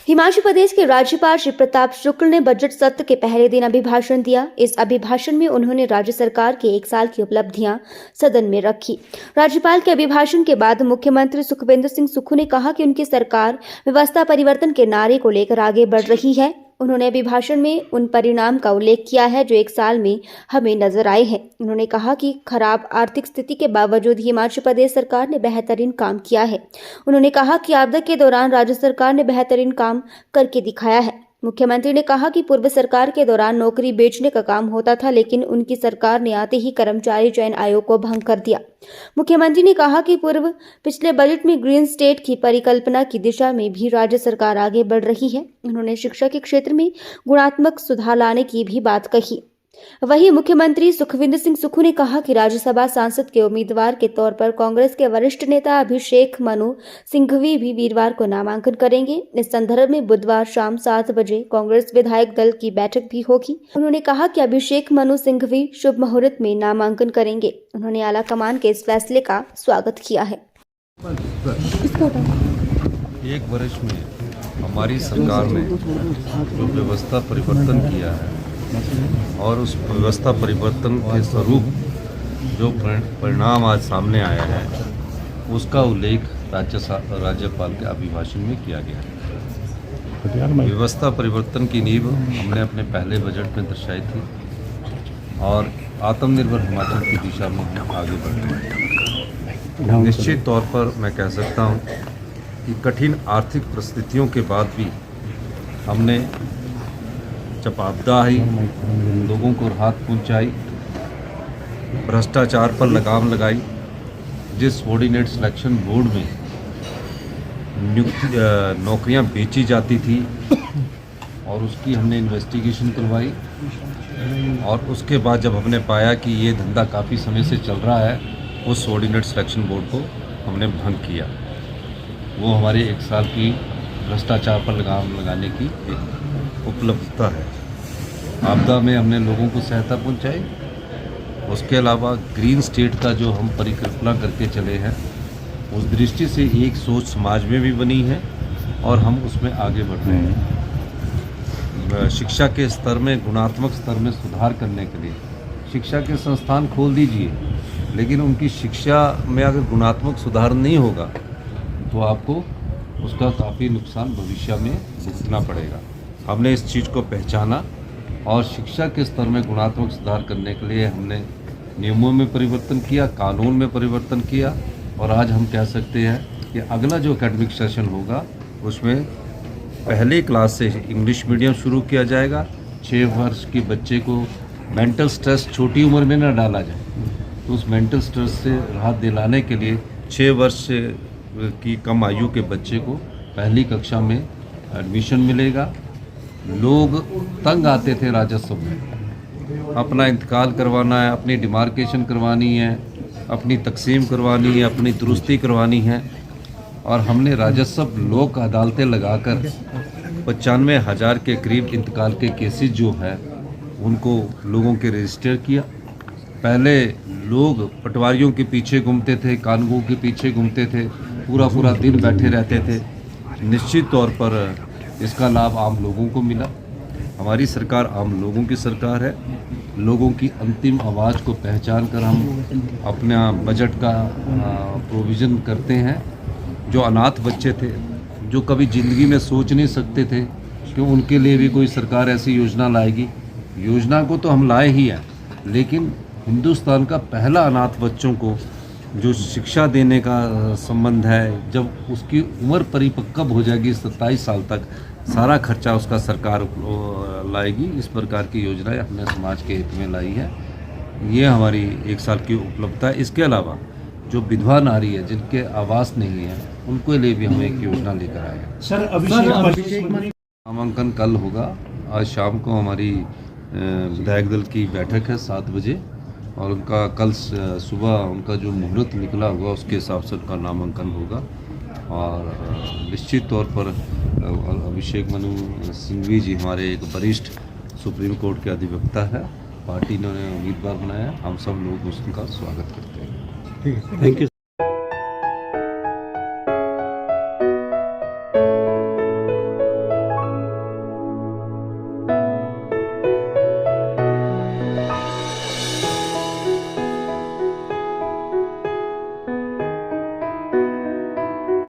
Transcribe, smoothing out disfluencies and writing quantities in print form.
हिमाचल प्रदेश के राज्यपाल श्री प्रताप शुक्ल ने बजट सत्र के पहले दिन अभिभाषण दिया। इस अभिभाषण में उन्होंने राज्य सरकार के 1 साल की उपलब्धियां सदन में रखी। राज्यपाल के अभिभाषण के बाद मुख्यमंत्री सुखविंदर सिंह सुक्खू ने कहा कि उनकी सरकार व्यवस्था परिवर्तन के नारे को लेकर आगे बढ़ रही है। उन्होंने अभिभाषण में उन परिणाम का उल्लेख किया है जो 1 साल में हमें नजर आए हैं। उन्होंने कहा कि खराब आर्थिक स्थिति के बावजूद हिमाचल प्रदेश सरकार ने बेहतरीन काम किया है। उन्होंने कहा कि आपदा के दौरान राज्य सरकार ने बेहतरीन काम करके दिखाया है। मुख्यमंत्री ने कहा कि पूर्व सरकार के दौरान नौकरी बेचने का काम होता था, लेकिन उनकी सरकार ने आते ही कर्मचारी चयन आयोग को भंग कर दिया। मुख्यमंत्री ने कहा कि पिछले बजट में ग्रीन स्टेट की परिकल्पना की दिशा में भी राज्य सरकार आगे बढ़ रही है। उन्होंने शिक्षा के क्षेत्र में गुणात्मक सुधार लाने की भी बात कही। वहीं मुख्यमंत्री सुखविंदर सिंह सुक्खू ने कहा कि राज्यसभा सांसद के उम्मीदवार के तौर पर कांग्रेस के वरिष्ठ नेता अभिषेक मनु सिंघवी भी वीरवार को नामांकन करेंगे। इस संदर्भ में बुधवार शाम 7 बजे कांग्रेस विधायक दल की बैठक भी होगी। उन्होंने कहा कि अभिषेक मनु सिंघवी शुभ मुहूर्त में नामांकन करेंगे। उन्होंने आला कमान के इस फैसले का स्वागत किया है। 1 वर्ष में हमारी सरकार ने जो व्यवस्था परिवर्तन किया है और उस व्यवस्था परिवर्तन के स्वरूप जो परिणाम आज सामने आया है उसका उल्लेख राज्यपाल के अभिभाषण में किया गया है। व्यवस्था परिवर्तन की नींव हमने अपने पहले बजट में दर्शाई थी और आत्मनिर्भर हिमाचल की दिशा में हम आगे बढ़ रहे हैं। निश्चित तौर पर मैं कह सकता हूँ कि कठिन आर्थिक परिस्थितियों के बाद भी हमने जब आपदा आई लोगों को राहत पहुंचाई, भ्रष्टाचार पर लगाम लगाई, जिस सबॉर्डिनेट सिलेक्शन बोर्ड में नौकरियां बेची जाती थी और उसकी हमने इन्वेस्टिगेशन करवाई और उसके बाद जब हमने पाया कि ये धंधा काफ़ी समय से चल रहा है, उस सबॉर्डिनेट सिलेक्शन बोर्ड को हमने भंग किया। वो हमारे 1 साल की भ्रष्टाचार पर लगाम लगाने की एक उपलब्धता है। आपदा में हमने लोगों को सहायता पहुंचाई। उसके अलावा ग्रीन स्टेट का जो हम परिकल्पना करके चले हैं उस दृष्टि से एक सोच समाज में भी बनी है और हम उसमें आगे बढ़ रहे हैं। शिक्षा के स्तर में, गुणात्मक स्तर में सुधार करने के लिए शिक्षा के संस्थान खोल दीजिए, लेकिन उनकी शिक्षा में अगर गुणात्मक सुधार नहीं होगा तो आपको उसका काफ़ी नुकसान भविष्य में भुगतना पड़ेगा। हमने इस चीज़ को पहचाना और शिक्षा के स्तर में गुणात्मक सुधार करने के लिए हमने नियमों में परिवर्तन किया, कानून में परिवर्तन किया और आज हम कह सकते हैं कि अगला जो एकेडमिक सेशन होगा उसमें पहली क्लास से इंग्लिश मीडियम शुरू किया जाएगा। 6 वर्ष के बच्चे को मेंटल स्ट्रेस छोटी उम्र में न डाला जाए, तो उस मेंटल स्ट्रेस से राहत दिलाने के लिए 6 वर्ष की कम आयु के बच्चे को पहली कक्षा में एडमिशन मिलेगा। लोग तंग आते थे राजस्व में, अपना इंतकाल करवाना है, अपनी डिमार्केशन करवानी है, अपनी तकसीम करवानी है, अपनी दुरुस्ती करवानी है और हमने राजस्व लोक अदालतें लगाकर 95,000 के करीब इंतकाल के केसेस जो है उनको लोगों के रजिस्टर किया। पहले लोग पटवारियों के पीछे घूमते थे, कानूनों के पीछे घूमते थे, पूरा दिन बैठे रहते थे। निश्चित तौर पर इसका लाभ आम लोगों को मिला। हमारी सरकार आम लोगों की सरकार है। लोगों की अंतिम आवाज़ को पहचान कर हम अपना बजट का प्रोविज़न करते हैं। जो अनाथ बच्चे थे, जो कभी ज़िंदगी में सोच नहीं सकते थे कि उनके लिए भी कोई सरकार ऐसी योजना लाएगी, योजना को तो हम लाए ही हैं, लेकिन हिंदुस्तान का पहला अनाथ बच्चों को जो शिक्षा देने का संबंध है, जब उसकी उम्र परिपक्व हो जाएगी 27 साल तक, सारा खर्चा उसका सरकार लाएगी। इस प्रकार की योजनाएं हमने समाज के हित में लाई है। ये हमारी 1 साल की उपलब्धता है। इसके अलावा जो विधवा नारी है, जिनके आवास नहीं है, उनके लिए भी हम एक योजना लेकर आए हैं। सर अभिषेक नामांकन कल होगा। आज शाम को हमारी विधायक दल की बैठक है 7 बजे और उनका कल सुबह उनका जो मुहूर्त निकला हुआ उसके हिसाब से उनका नामांकन होगा और निश्चित तौर पर अभिषेक मनु सिंघवी जी हमारे एक वरिष्ठ सुप्रीम कोर्ट के अधिवक्ता है। पार्टी ने उन्हें उम्मीदवार बनाया। हम सब लोग उसका स्वागत करते हैं। Thank you.